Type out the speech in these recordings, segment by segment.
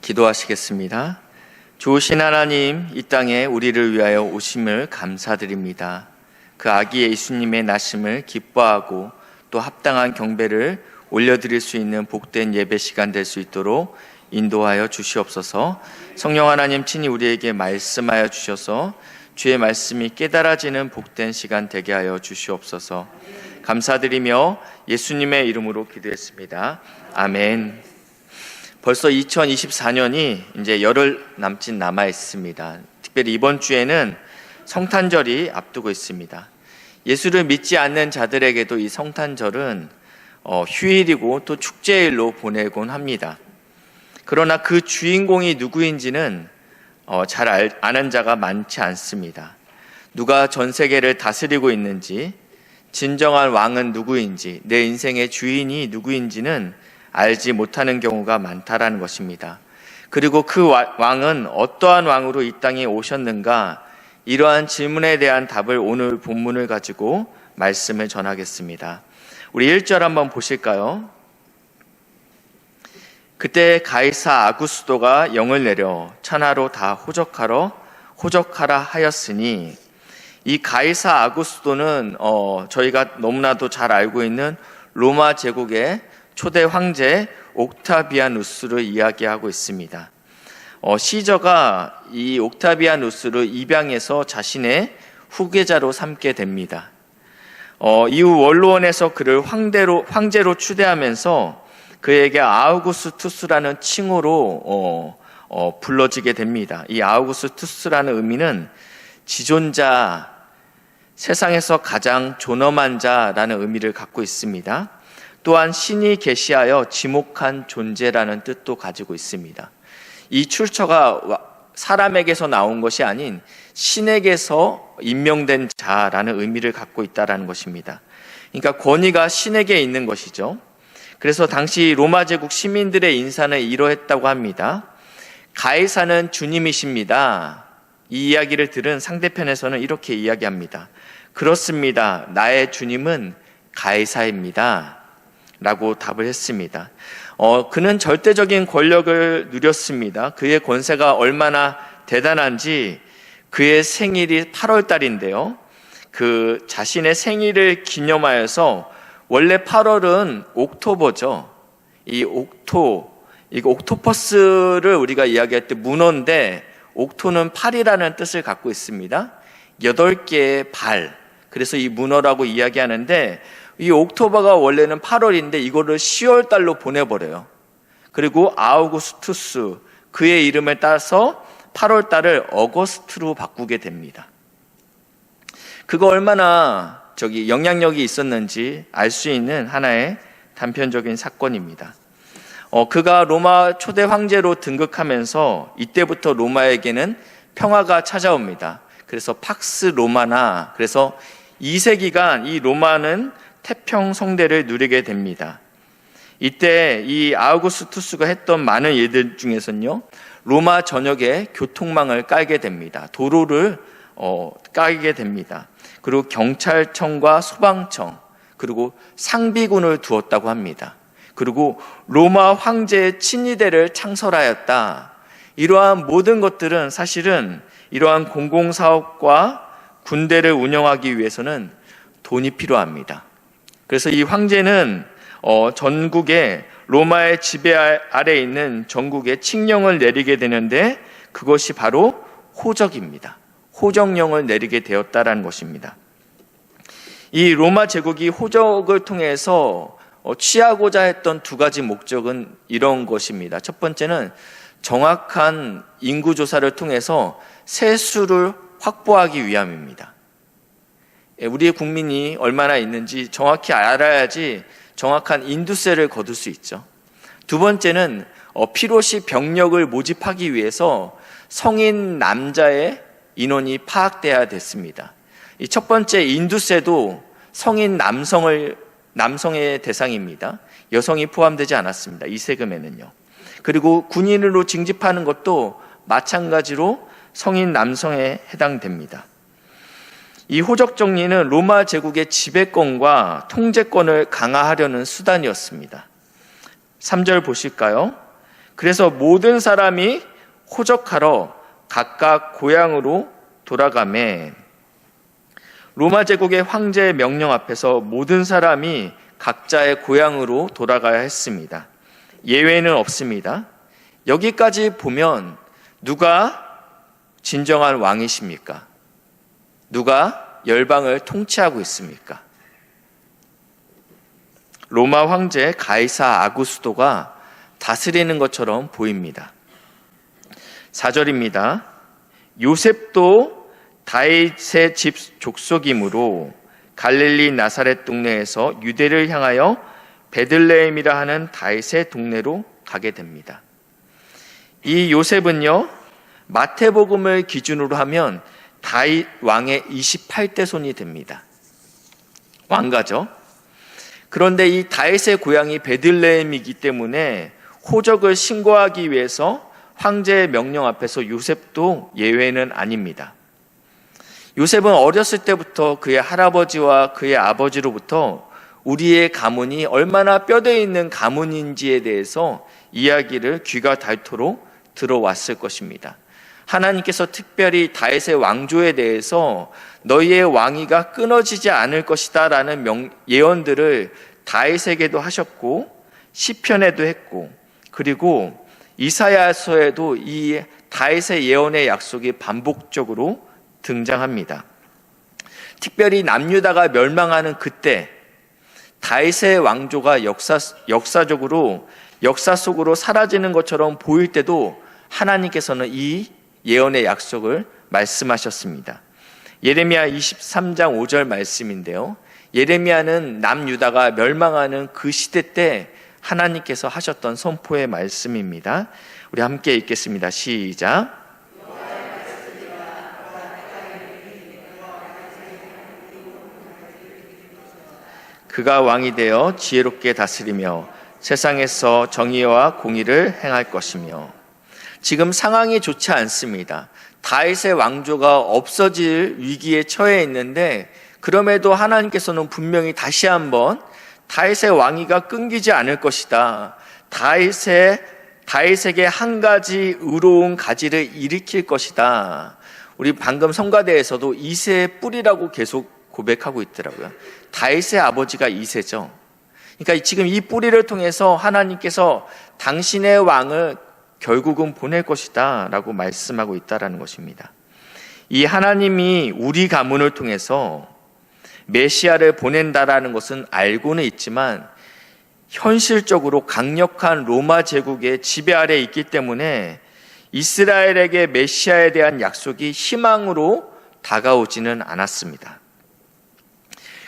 기도하시겠습니다. 좋으신 하나님, 이 땅에 우리를 위하여 오심을 감사드립니다. 그 아기 예수님의 나심을 기뻐하고 또 합당한 경배를 올려드릴 수 있는 복된 예배 시간 될 수 있도록 인도하여 주시옵소서. 성령 하나님 친히 우리에게 말씀하여 주셔서 주의 말씀이 깨달아지는 복된 시간 되게 하여 주시옵소서. 감사드리며 예수님의 이름으로 기도했습니다. 아멘. 벌써 2024년이 이제 열흘 남짓 남아 있습니다. 특별히 이번 주에는 성탄절이 앞두고 있습니다. 예수를 믿지 않는 자들에게도 이 성탄절은 휴일이고 또 축제일로 보내곤 합니다. 그러나 그 주인공이 누구인지는 잘 아는 자가 많지 않습니다. 누가 전 세계를 다스리고 있는지, 진정한 왕은 누구인지, 내 인생의 주인이 누구인지는 알지 못하는 경우가 많다라는 것입니다. 그리고 그 왕은 어떠한 왕으로 이 땅에 오셨는가, 이러한 질문에 대한 답을 오늘 본문을 가지고 말씀을 전하겠습니다. 우리 1절 한번 보실까요? 그때 가이사 아구스도가 영을 내려 천하로 다 호적하라 하였으니, 이 가이사 아구스도는 저희가 너무나도 잘 알고 있는 로마 제국의 초대 황제 옥타비아누스를 이야기하고 있습니다. 시저가 이 옥타비아누스를 입양해서 자신의 후계자로 삼게 됩니다. 이후 원로원에서 그를 황제로 추대하면서 그에게 아우구스투스라는 칭호로 불러지게 됩니다. 이 아우구스투스라는 의미는 지존자, 세상에서 가장 존엄한 자라는 의미를 갖고 있습니다. 또한 신이 계시하여 지목한 존재라는 뜻도 가지고 있습니다. 이 출처가 사람에게서 나온 것이 아닌 신에게서 임명된 자라는 의미를 갖고 있다는 것입니다. 그러니까 권위가 신에게 있는 것이죠. 그래서 당시 로마 제국 시민들의 인사는 이러했다고 합니다. 가이사는 주님이십니다. 이 이야기를 들은 상대편에서는 이렇게 이야기합니다. 그렇습니다. 나의 주님은 가이사입니다. 라고 답을 했습니다. 그는 절대적인 권력을 누렸습니다. 그의 권세가 얼마나 대단한지, 그의 생일이 8월 달인데요. 그 자신의 생일을 기념하여서, 원래 8월은 옥토버죠. 이거 옥토퍼스를 우리가 이야기할 때 문어인데, 옥토는 8이라는 뜻을 갖고 있습니다. 8개의 발. 그래서 이 문어라고 이야기하는데, 이 옥토버가 원래는 8월인데 이거를 10월 달로 보내버려요. 그리고 아우구스투스, 그의 이름을 따서 8월 달을 어거스트로 바꾸게 됩니다. 그거 얼마나 영향력이 있었는지 알 수 있는 하나의 단편적인 사건입니다. 그가 로마 초대 황제로 등극하면서 이때부터 로마에게는 평화가 찾아옵니다. 그래서 팍스 로마나, 그래서 2세기간 이 로마는 태평 성대를 누리게 됩니다. 이때 이 아우구스투스가 했던 많은 일들 중에서는요, 로마 전역에 교통망을 깔게 됩니다. 도로를 깔게 됩니다. 그리고 경찰청과 소방청, 그리고 상비군을 두었다고 합니다. 그리고 로마 황제의 친위대를 창설하였다. 이러한 모든 것들은 사실은 이러한 공공사업과 군대를 운영하기 위해서는 돈이 필요합니다. 그래서 이 황제는 전국에 로마의 지배 아래에 있는 전국에 칙령을 내리게 되는데, 그것이 바로 호적입니다. 호적령을 내리게 되었다라는 것입니다. 이 로마 제국이 호적을 통해서 취하고자 했던 두 가지 목적은 이런 것입니다. 첫 번째는 정확한 인구조사를 통해서 세수를 확보하기 위함입니다. 우리의 국민이 얼마나 있는지 정확히 알아야지 정확한 인두세를 거둘 수 있죠. 두 번째는 필요시 병력을 모집하기 위해서 성인 남자의 인원이 파악돼야 됐습니다. 이 첫 번째 인두세도 성인 남성의 대상입니다. 여성이 포함되지 않았습니다. 이 세금에는요. 그리고 군인으로 징집하는 것도 마찬가지로 성인 남성에 해당됩니다. 이 호적 정리는 로마 제국의 지배권과 통제권을 강화하려는 수단이었습니다. 3절 보실까요? 그래서 모든 사람이 호적하러 각각 고향으로 돌아가매 로마 제국의 황제의 명령 앞에서 모든 사람이 각자의 고향으로 돌아가야 했습니다. 예외는 없습니다. 여기까지 보면 누가 진정한 왕이십니까? 누가 열방을 통치하고 있습니까? 로마 황제 가이사 아구스토가 다스리는 것처럼 보입니다. 4절입니다. 요셉도 다윗의 집 족속이므로 갈릴리 나사렛 동네에서 유대를 향하여 베들레헴이라 하는 다윗의 동네로 가게 됩니다. 이 요셉은요, 마태복음을 기준으로 하면 다윗 왕의 28대 손이 됩니다. 왕가죠. 그런데 이 다윗의 고향이 베들레헴이기 때문에 호적을 신고하기 위해서 황제의 명령 앞에서 요셉도 예외는 아닙니다. 요셉은 어렸을 때부터 그의 할아버지와 그의 아버지로부터 우리의 가문이 얼마나 뼈대 있는 가문인지에 대해서 이야기를 귀가 닳도록 들어왔을 것입니다. 하나님께서 특별히 다윗의 왕조에 대해서 너희의 왕위가 끊어지지 않을 것이다 라는 예언들을 다윗에게도 하셨고 시편에도 했고 그리고 이사야서에도 이 다윗의 예언의 약속이 반복적으로 등장합니다. 특별히 남유다가 멸망하는 그때 다윗의 왕조가 역사적으로 역사 속으로 사라지는 것처럼 보일 때도 하나님께서는 이 예언의 약속을 말씀하셨습니다. 예레미야 23장 5절 말씀인데요. 예레미야는 남유다가 멸망하는 그 시대 때 하나님께서 하셨던 선포의 말씀입니다. 우리 함께 읽겠습니다. 시작. 그가 왕이 되어 지혜롭게 다스리며 세상에서 정의와 공의를 행할 것이며. 지금 상황이 좋지 않습니다. 다윗의 왕조가 없어질 위기에 처해 있는데 그럼에도 하나님께서는 분명히 다시 한번 다윗의 왕위가 끊기지 않을 것이다. 다윗에게 한 가지 의로운 가지를 일으킬 것이다. 우리 방금 성가대에서도 이새의 뿌리라고 계속 고백하고 있더라고요. 다윗의 아버지가 이새죠. 그러니까 지금 이 뿌리를 통해서 하나님께서 당신의 왕을 결국은 보낼 것이다 라고 말씀하고 있다는 것입니다. 이 하나님이 우리 가문을 통해서 메시아를 보낸다라는 것은 알고는 있지만 현실적으로 강력한 로마 제국의 지배 아래에 있기 때문에 이스라엘에게 메시아에 대한 약속이 희망으로 다가오지는 않았습니다.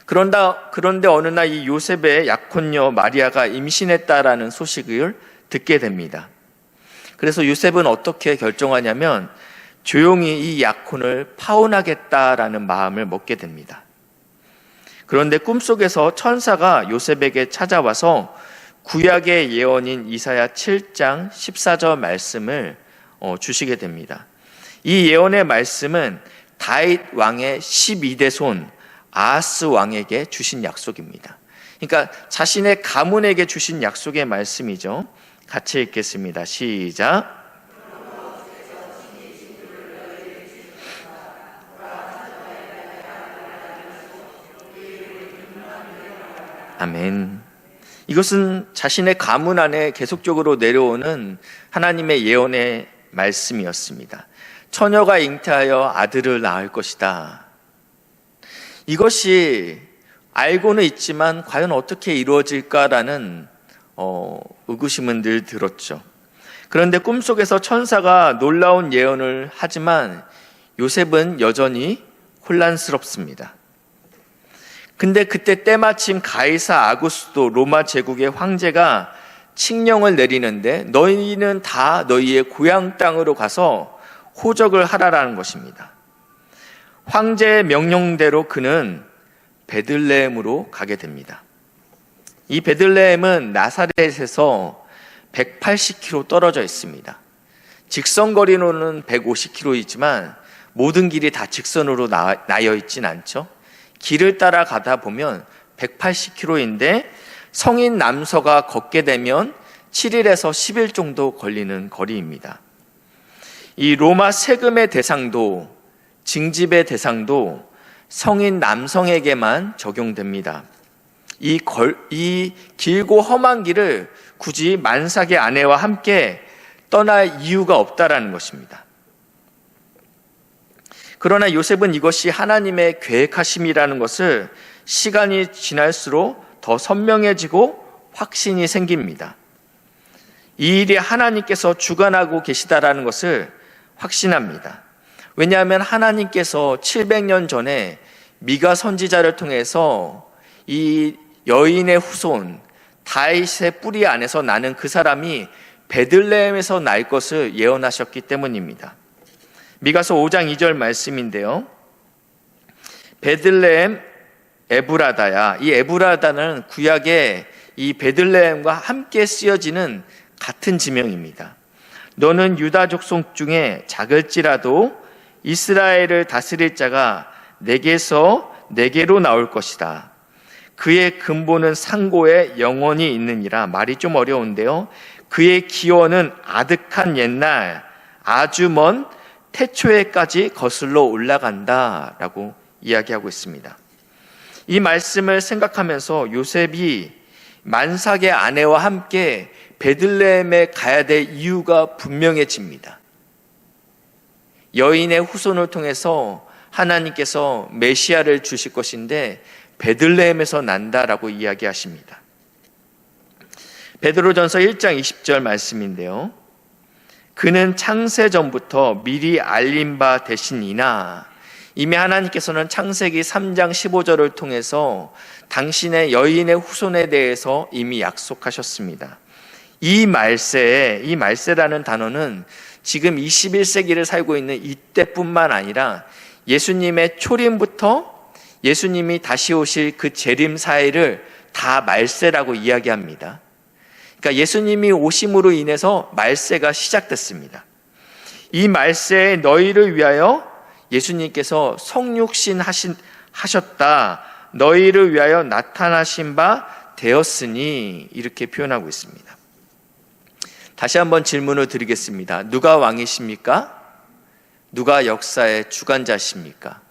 그런데 어느 날 이 요셉의 약혼녀 마리아가 임신했다라는 소식을 듣게 됩니다. 그래서 요셉은 어떻게 결정하냐면 조용히 이 약혼을 파혼하겠다라는 마음을 먹게 됩니다. 그런데 꿈속에서 천사가 요셉에게 찾아와서 구약의 예언인 이사야 7장 14절 말씀을 주시게 됩니다. 이 예언의 말씀은 다윗 왕의 12대 손 아하스 왕에게 주신 약속입니다. 그러니까 자신의 가문에게 주신 약속의 말씀이죠. 같이 읽겠습니다. 시작. 아멘. 이것은 자신의 가문 안에 계속적으로 내려오는 하나님의 예언의 말씀이었습니다. 처녀가 잉태하여 아들을 낳을 것이다. 이것이 알고는 있지만 과연 어떻게 이루어질까라는 의구심은 늘 들었죠. 그런데 꿈속에서 천사가 놀라운 예언을 하지만 요셉은 여전히 혼란스럽습니다. 근데 그때 때마침 가이사 아구스도 로마 제국의 황제가 칙령을 내리는데 너희는 다 너희의 고향 땅으로 가서 호적을 하라라는 것입니다. 황제의 명령대로 그는 베들레헴으로 가게 됩니다. 이 베들레헴은 나사렛에서 180km 떨어져 있습니다. 직선거리로는 150km이지만 모든 길이 다 직선으로 나여 있진 않죠. 길을 따라 가다 보면 180km인데 성인 남서가 걷게 되면 7일에서 10일 정도 걸리는 거리입니다. 이 로마 세금의 대상도, 징집의 대상도 성인 남성에게만 적용됩니다. 이 길고 험한 길을 굳이 만삭의 아내와 함께 떠날 이유가 없다라는 것입니다. 그러나 요셉은 이것이 하나님의 계획하심이라는 것을 시간이 지날수록 더 선명해지고 확신이 생깁니다. 이 일이 하나님께서 주관하고 계시다라는 것을 확신합니다. 왜냐하면 하나님께서 700년 전에 미가 선지자를 통해서 이 여인의 후손 다윗의 뿌리 안에서 나는 그 사람이 베들레헴에서 날 것을 예언하셨기 때문입니다. 미가서 5장 2절 말씀인데요. 베들레헴 에브라다야. 이 에브라다는 구약의 이 베들레헴과 함께 쓰여지는 같은 지명입니다. 너는 유다 족속 중에 작을지라도 이스라엘을 다스릴 자가 내게서 내게로 나올 것이다. 그의 근본은 상고에 영원히 있느니라. 말이 좀 어려운데요. 그의 기원은 아득한 옛날 아주 먼 태초에까지 거슬러 올라간다라고 이야기하고 있습니다. 이 말씀을 생각하면서 요셉이 만삭의 아내와 함께 베들레헴에 가야 될 이유가 분명해집니다. 여인의 후손을 통해서 하나님께서 메시아를 주실 것인데 베들레헴에서 난다라고 이야기하십니다. 베드로전서 1장 20절 말씀인데요. 그는 창세 전부터 미리 알린 바 되시니나 이미 하나님께서는 창세기 3장 15절을 통해서 당신의 여인의 후손에 대해서 이미 약속하셨습니다. 이 말세라는 단어는 지금 21세기를 살고 있는 이때뿐만 아니라 예수님의 초림부터 예수님이 다시 오실 그 재림 사이를 다 말세라고 이야기합니다. 그러니까 예수님이 오심으로 인해서 말세가 시작됐습니다. 이 말세에 너희를 위하여 예수님께서 성육신 하셨다. 너희를 위하여 나타나신 바 되었으니 이렇게 표현하고 있습니다. 다시 한번 질문을 드리겠습니다. 누가 왕이십니까? 누가 역사의 주관자십니까?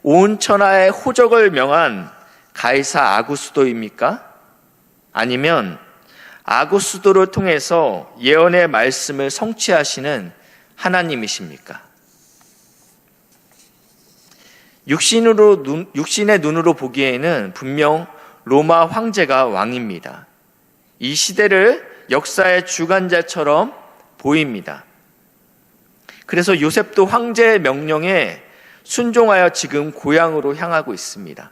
온 천하의 호적을 명한 가이사 아구스도입니까? 아니면 아구스도를 통해서 예언의 말씀을 성취하시는 하나님이십니까? 육신의 눈으로 보기에는 분명 로마 황제가 왕입니다. 이 시대를 역사의 주관자처럼 보입니다. 그래서 요셉도 황제의 명령에 순종하여 지금 고향으로 향하고 있습니다.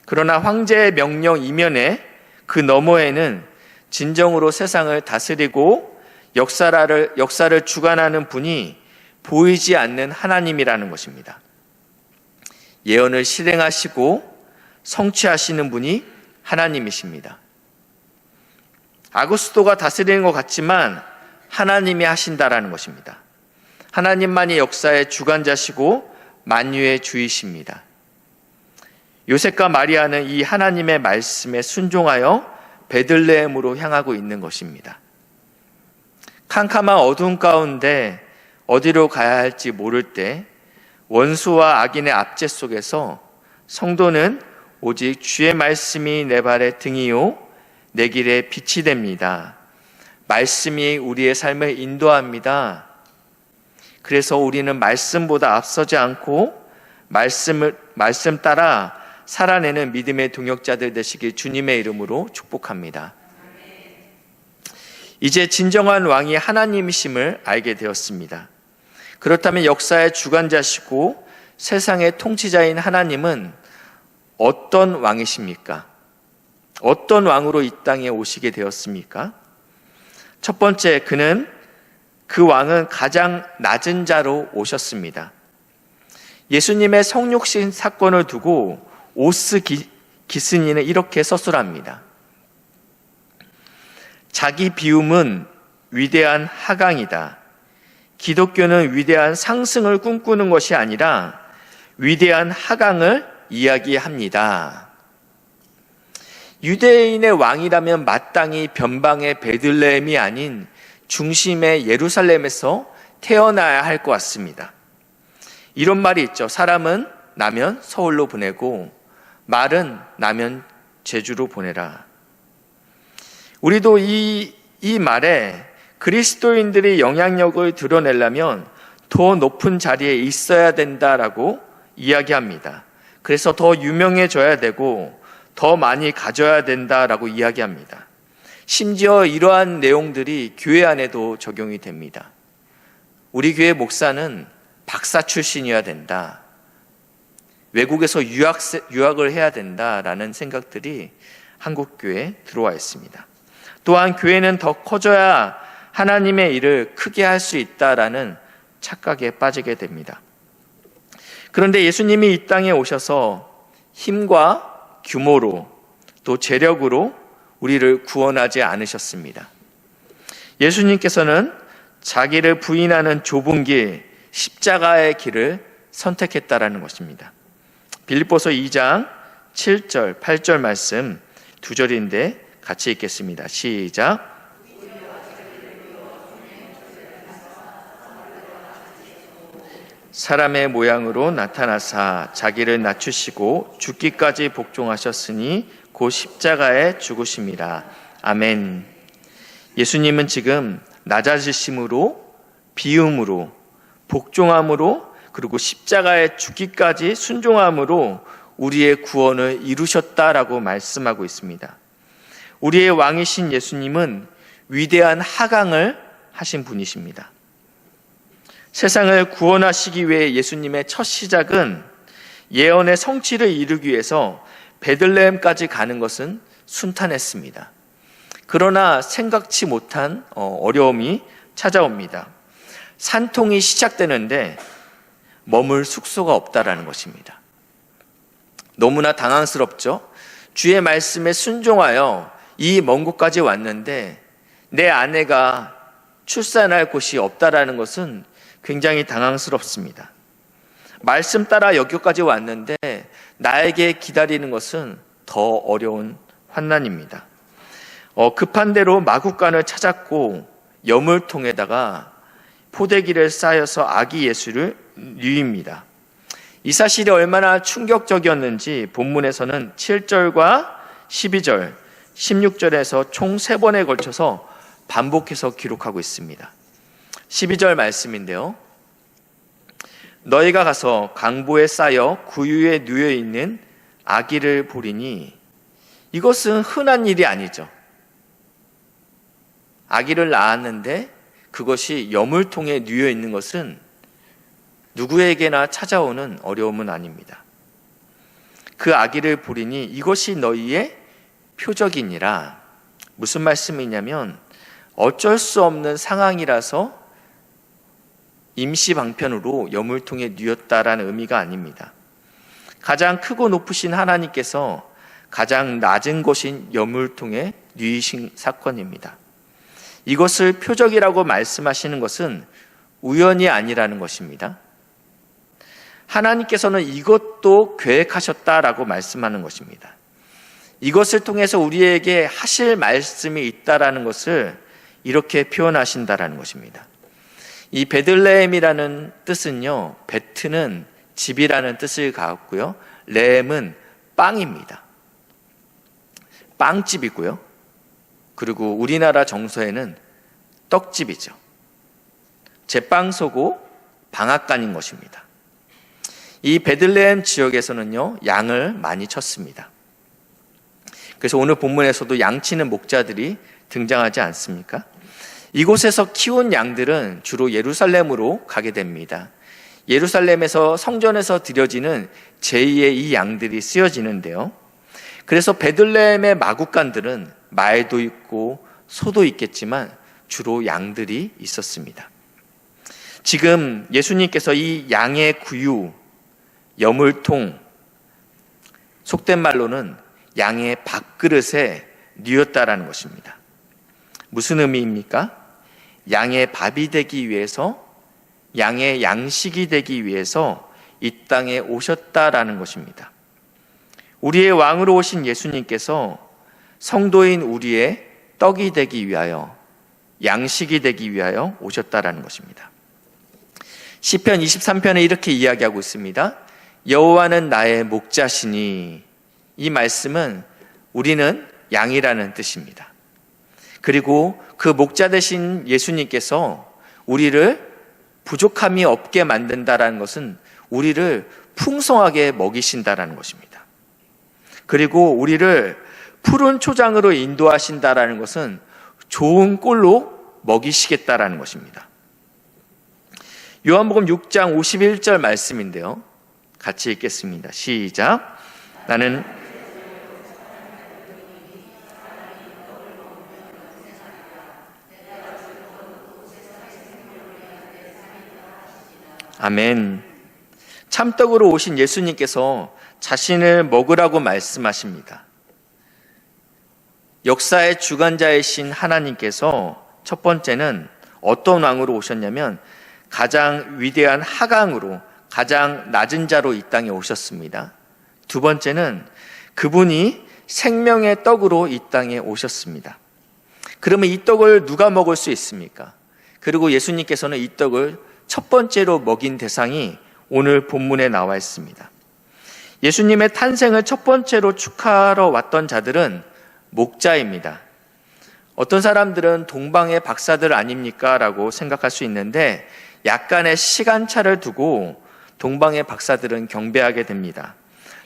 그러나 황제의 명령 이면에 그 너머에는 진정으로 세상을 다스리고 역사를 주관하는 분이 보이지 않는 하나님이라는 것입니다. 예언을 실행하시고 성취하시는 분이 하나님이십니다. 아구스도가 다스리는 것 같지만 하나님이 하신다라는 것입니다. 하나님만이 역사의 주관자시고 만유의 주이십니다. 요셉과 마리아는 이 하나님의 말씀에 순종하여 베들레헴으로 향하고 있는 것입니다. 캄캄한 어두운 가운데 어디로 가야 할지 모를 때 원수와 악인의 압제 속에서 성도는 오직 주의 말씀이 내 발의 등이요 내 길의 빛이 됩니다. 말씀이 우리의 삶을 인도합니다. 그래서 우리는 말씀보다 앞서지 않고 말씀 따라 살아내는 믿음의 동역자들 되시길 주님의 이름으로 축복합니다. 이제 진정한 왕이 하나님이심을 알게 되었습니다. 그렇다면 역사의 주관자시고 세상의 통치자인 하나님은 어떤 왕이십니까? 어떤 왕으로 이 땅에 오시게 되었습니까? 첫 번째, 그 왕은 가장 낮은 자로 오셨습니다. 예수님의 성육신 사건을 두고 오스 기스니는 이렇게 서술합니다. 자기 비움은 위대한 하강이다. 기독교는 위대한 상승을 꿈꾸는 것이 아니라 위대한 하강을 이야기합니다. 유대인의 왕이라면 마땅히 변방의 베들레헴이 아닌 중심의 예루살렘에서 태어나야 할 것 같습니다. 이런 말이 있죠. 사람은 나면 서울로 보내고 말은 나면 제주로 보내라. 우리도 이 말에 그리스도인들의 영향력을 드러내려면 더 높은 자리에 있어야 된다라고 이야기합니다. 그래서 더 유명해져야 되고 더 많이 가져야 된다라고 이야기합니다. 심지어 이러한 내용들이 교회 안에도 적용이 됩니다. 우리 교회 목사는 박사 출신이어야 된다. 외국에서 유학을 해야 된다라는 생각들이 한국 교회에 들어와 있습니다. 또한 교회는 더 커져야 하나님의 일을 크게 할 수 있다라는 착각에 빠지게 됩니다. 그런데 예수님이 이 땅에 오셔서 힘과 규모로 또 재력으로 우리를 구원하지 않으셨습니다. 예수님께서는 자기를 부인하는 좁은 길, 십자가의 길을 선택했다라는 것입니다. 빌립보서 2장 7절, 8절 말씀 두 절인데 같이 읽겠습니다. 시작. 사람의 모양으로 나타나사 자기를 낮추시고 죽기까지 복종하셨으니 곧 십자가에 죽으심이라. 아멘. 예수님은 지금 낮아지심으로, 비움으로, 복종함으로, 그리고 십자가에 죽기까지 순종함으로 우리의 구원을 이루셨다라고 말씀하고 있습니다. 우리의 왕이신 예수님은 위대한 하강을 하신 분이십니다. 세상을 구원하시기 위해 예수님의 첫 시작은 예언의 성취를 이루기 위해서 베들레헴까지 가는 것은 순탄했습니다. 그러나 생각지 못한 어려움이 찾아옵니다. 산통이 시작되는데 머물 숙소가 없다라는 것입니다. 너무나 당황스럽죠? 주의 말씀에 순종하여 이 먼 곳까지 왔는데 내 아내가 출산할 곳이 없다라는 것은 굉장히 당황스럽습니다. 말씀 따라 여기까지 왔는데 나에게 기다리는 것은 더 어려운 환난입니다. 급한 대로 마구간을 찾았고 여물통에다가 포대기를 쌓여서 아기 예수를 누입니다. 이 사실이 얼마나 충격적이었는지 본문에서는 7절과 12절, 16절에서 총 3번에 걸쳐서 반복해서 기록하고 있습니다. 12절 말씀인데요. 너희가 가서 강보에 쌓여 구유에 누워 있는 아기를 보리니 이것은 흔한 일이 아니죠. 아기를 낳았는데 그것이 여물통에 누워 있는 것은 누구에게나 찾아오는 어려움은 아닙니다. 그 아기를 보리니 이것이 너희의 표적이니라. 무슨 말씀이냐면 어쩔 수 없는 상황이라서 임시 방편으로 여물통에 누웠다라는 의미가 아닙니다. 가장 크고 높으신 하나님께서 가장 낮은 곳인 여물통에 누이신 사건입니다. 이것을 표적이라고 말씀하시는 것은 우연이 아니라는 것입니다. 하나님께서는 이것도 계획하셨다라고 말씀하는 것입니다. 이것을 통해서 우리에게 하실 말씀이 있다라는 것을 이렇게 표현하신다라는 것입니다. 이 베들레헴이라는 뜻은요, 베트는 집이라는 뜻을 갖고요, 레헴은 빵입니다. 빵집이고요. 그리고 우리나라 정서에는 떡집이죠. 제빵소고 방앗간인 것입니다. 이 베들레헴 지역에서는요, 양을 많이 쳤습니다. 그래서 오늘 본문에서도 양치는 목자들이 등장하지 않습니까? 이곳에서 키운 양들은 주로 예루살렘으로 가게 됩니다. 예루살렘에서 성전에서 드려지는 제2의 이 양들이 쓰여지는데요. 그래서 베들레헴의 마구간들은 말도 있고 소도 있겠지만 주로 양들이 있었습니다. 지금 예수님께서 이 양의 구유, 여물통, 속된 말로는 양의 밥그릇에 누웠다라는 것입니다. 무슨 의미입니까? 양의 밥이 되기 위해서, 양의 양식이 되기 위해서 이 땅에 오셨다라는 것입니다. 우리의 왕으로 오신 예수님께서 성도인 우리의 떡이 되기 위하여, 양식이 되기 위하여 오셨다라는 것입니다. 시편 23편에 이렇게 이야기하고 있습니다. 여호와는 나의 목자시니, 이 말씀은 우리는 양이라는 뜻입니다. 그리고 그 목자 되신 예수님께서 우리를 부족함이 없게 만든다라는 것은 우리를 풍성하게 먹이신다라는 것입니다. 그리고 우리를 푸른 초장으로 인도하신다라는 것은 좋은 꼴로 먹이시겠다라는 것입니다. 요한복음 6장 51절 말씀인데요. 같이 읽겠습니다. 시작. 나는 아멘. 참떡으로 오신 예수님께서 자신을 먹으라고 말씀하십니다. 역사의 주관자이신 하나님께서 첫 번째는 어떤 왕으로 오셨냐면 가장 위대한 하강으로, 가장 낮은 자로 이 땅에 오셨습니다. 두 번째는 그분이 생명의 떡으로 이 땅에 오셨습니다. 그러면 이 떡을 누가 먹을 수 있습니까? 그리고 예수님께서는 이 떡을 첫 번째로 먹인 대상이 오늘 본문에 나와 있습니다. 예수님의 탄생을 첫 번째로 축하하러 왔던 자들은 목자입니다. 어떤 사람들은 동방의 박사들 아닙니까? 라고 생각할 수 있는데 약간의 시간차를 두고 동방의 박사들은 경배하게 됩니다.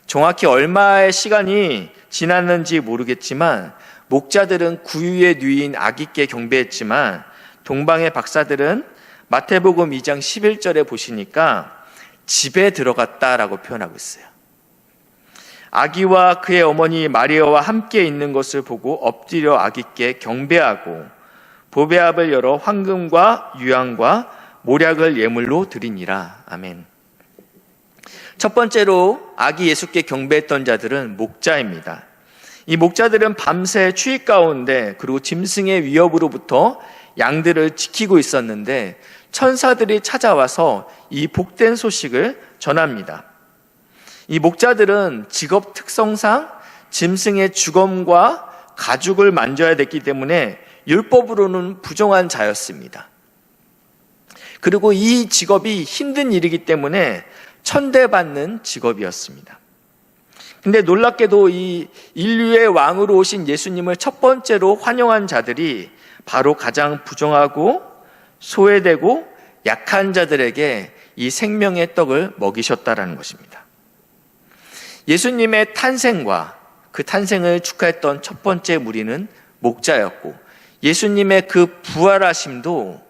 정확히 얼마의 시간이 지났는지 모르겠지만 목자들은 구유의 누이인 아기께 경배했지만 동방의 박사들은 마태복음 2장 11절에 보시니까 집에 들어갔다라고 표현하고 있어요. 아기와 그의 어머니 마리아와 함께 있는 것을 보고 엎드려 아기께 경배하고 보배압을 열어 황금과 유향과 모략을 예물로 드리니라. 아멘. 첫 번째로 아기 예수께 경배했던 자들은 목자입니다. 이 목자들은 밤새 추위 가운데 그리고 짐승의 위협으로부터 양들을 지키고 있었는데 천사들이 찾아와서 이 복된 소식을 전합니다. 이 목자들은 직업 특성상 짐승의 주검과 가죽을 만져야 됐기 때문에 율법으로는 부정한 자였습니다. 그리고 이 직업이 힘든 일이기 때문에 천대받는 직업이었습니다. 근데 놀랍게도 이 인류의 왕으로 오신 예수님을 첫 번째로 환영한 자들이 바로 가장 부정하고 소외되고 약한 자들에게 이 생명의 떡을 먹이셨다라는 것입니다. 예수님의 탄생과 그 탄생을 축하했던 첫 번째 무리는 목자였고 예수님의 그 부활하심도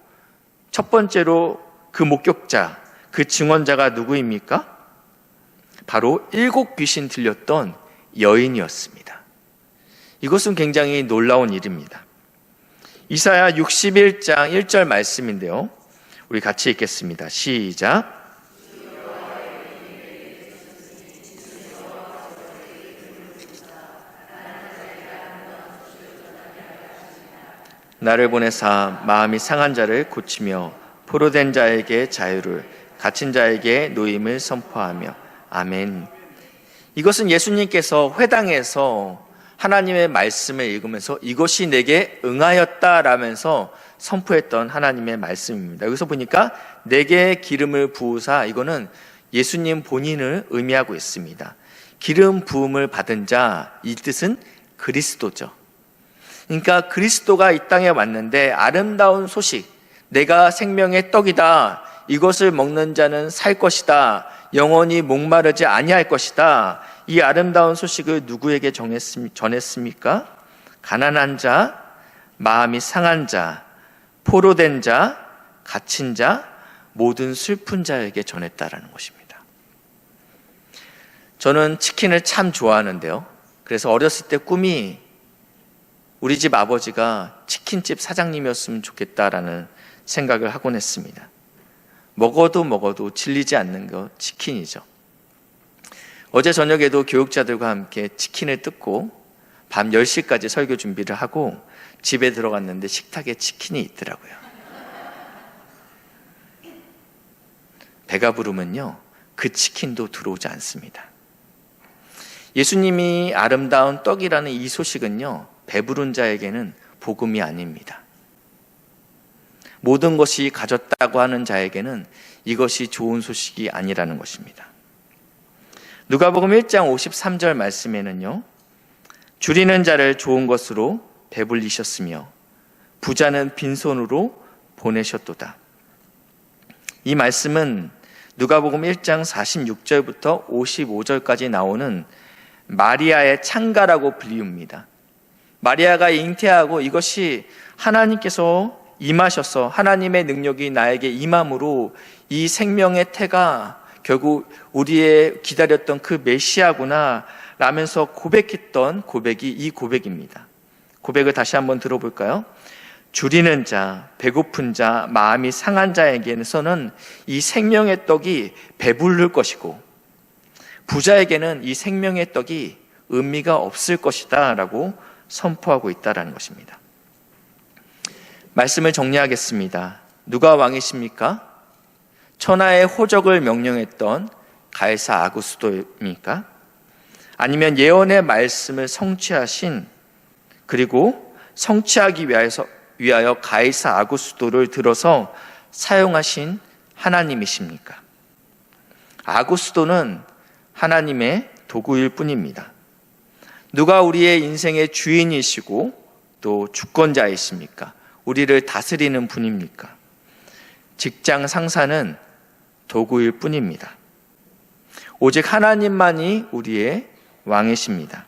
첫 번째로 그 목격자, 그 증언자가 누구입니까? 바로 7 귀신 들렸던 여인이었습니다. 이것은 굉장히 놀라운 일입니다. 이사야 61장 1절 말씀인데요. 우리 같이 읽겠습니다. 시작. 나를 보내사 마음이 상한 자를 고치며 포로된 자에게 자유를, 갇힌 자에게 노임을 선포하며. 아멘. 이것은 예수님께서 회당에서 하나님의 말씀을 읽으면서 이것이 내게 응하였다라면서 선포했던 하나님의 말씀입니다. 여기서 보니까 내게 기름을 부으사, 이거는 예수님 본인을 의미하고 있습니다. 기름 부음을 받은 자, 이 뜻은 그리스도죠. 그러니까 그리스도가 이 땅에 왔는데 아름다운 소식, 내가 생명의 떡이다, 이것을 먹는 자는 살 것이다, 영원히 목마르지 아니할 것이다, 이 아름다운 소식을 누구에게 전했습니까? 가난한 자, 마음이 상한 자, 포로된 자, 갇힌 자, 모든 슬픈 자에게 전했다라는 것입니다. 저는 치킨을 참 좋아하는데요. 그래서 어렸을 때 꿈이 우리 집 아버지가 치킨집 사장님이었으면 좋겠다라는 생각을 하곤 했습니다. 먹어도 질리지 않는 거 치킨이죠. 어제 저녁에도 교육자들과 함께 치킨을 뜯고 밤 10시까지 설교 준비를 하고 집에 들어갔는데 식탁에 치킨이 있더라고요. 배가 부르면요, 그 치킨도 들어오지 않습니다. 예수님이 아름다운 떡이라는 이 소식은요, 배부른 자에게는 복음이 아닙니다. 모든 것이 가졌다고 하는 자에게는 이것이 좋은 소식이 아니라는 것입니다. 누가복음 1장 53절 말씀에는요, 줄이는 자를 좋은 것으로 배불리셨으며 부자는 빈손으로 보내셨도다. 이 말씀은 누가복음 1장 46절부터 55절까지 나오는 마리아의 창가라고 불리웁니다. 마리아가 잉태하고 이것이 하나님께서 임하셔서 하나님의 능력이 나에게 임함으로 이 생명의 태가 결국 우리의 기다렸던 그 메시아구나 라면서 고백했던 고백이 이 고백입니다. 고백을 다시 한번 들어볼까요? 줄이는 자, 배고픈 자, 마음이 상한 자에게서는 이 생명의 떡이 배부를 것이고 부자에게는 이 생명의 떡이 의미가 없을 것이다 라고 선포하고 있다는 것입니다. 말씀을 정리하겠습니다. 누가 왕이십니까? 천하의 호적을 명령했던 가이사 아구스도입니까? 아니면 예언의 말씀을 성취하신 그리고 성취하기 위하여 가이사 아구스도를 들어서 사용하신 하나님이십니까? 아구스도는 하나님의 도구일 뿐입니다. 누가 우리의 인생의 주인이시고 또 주권자이십니까? 우리를 다스리는 분입니까? 직장 상사는 도구일 뿐입니다. 오직 하나님만이 우리의 왕이십니다.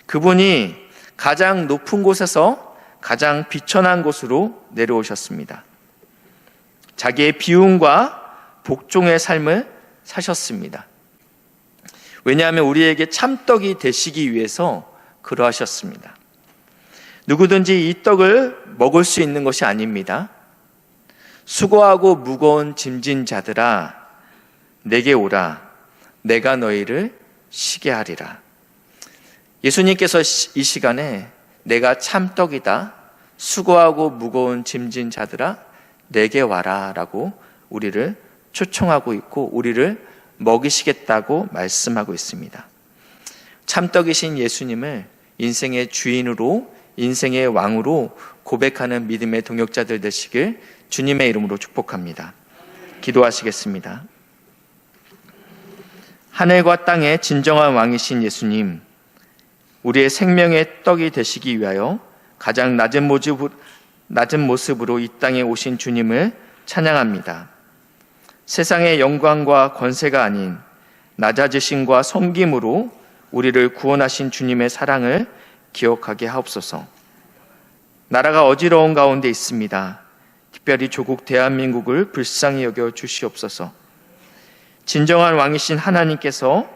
그분이 가장 높은 곳에서 가장 비천한 곳으로 내려오셨습니다. 자기의 비움과 복종의 삶을 사셨습니다. 왜냐하면 우리에게 참떡이 되시기 위해서 그러하셨습니다. 누구든지 이 떡을 먹을 수 있는 것이 아닙니다. 수고하고 무거운 짐진 자들아 내게 오라 내가 너희를 쉬게 하리라. 예수님께서 이 시간에 내가 참떡이다 수고하고 무거운 짐진 자들아 내게 와라 라고 우리를 초청하고 있고 우리를 먹이시겠다고 말씀하고 있습니다. 참떡이신 예수님을 인생의 주인으로 인생의 왕으로 고백하는 믿음의 동역자들 되시길 주님의 이름으로 축복합니다. 기도하시겠습니다. 하늘과 땅의 진정한 왕이신 예수님, 우리의 생명의 떡이 되시기 위하여 가장 낮은 모습으로 이 땅에 오신 주님을 찬양합니다. 세상의 영광과 권세가 아닌 낮아지심과 섬김으로 우리를 구원하신 주님의 사랑을 기억하게 하옵소서. 나라가 어지러운 가운데 있습니다. 특별히 조국 대한민국을 불쌍히 여겨 주시옵소서. 진정한 왕이신 하나님께서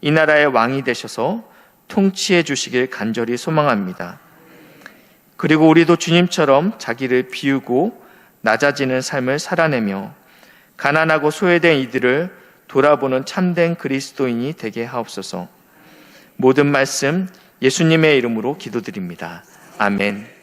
이 나라의 왕이 되셔서 통치해 주시길 간절히 소망합니다. 그리고 우리도 주님처럼 자기를 비우고 낮아지는 삶을 살아내며 가난하고 소외된 이들을 돌아보는 참된 그리스도인이 되게 하옵소서. 모든 말씀 예수님의 이름으로 기도드립니다. 아멘.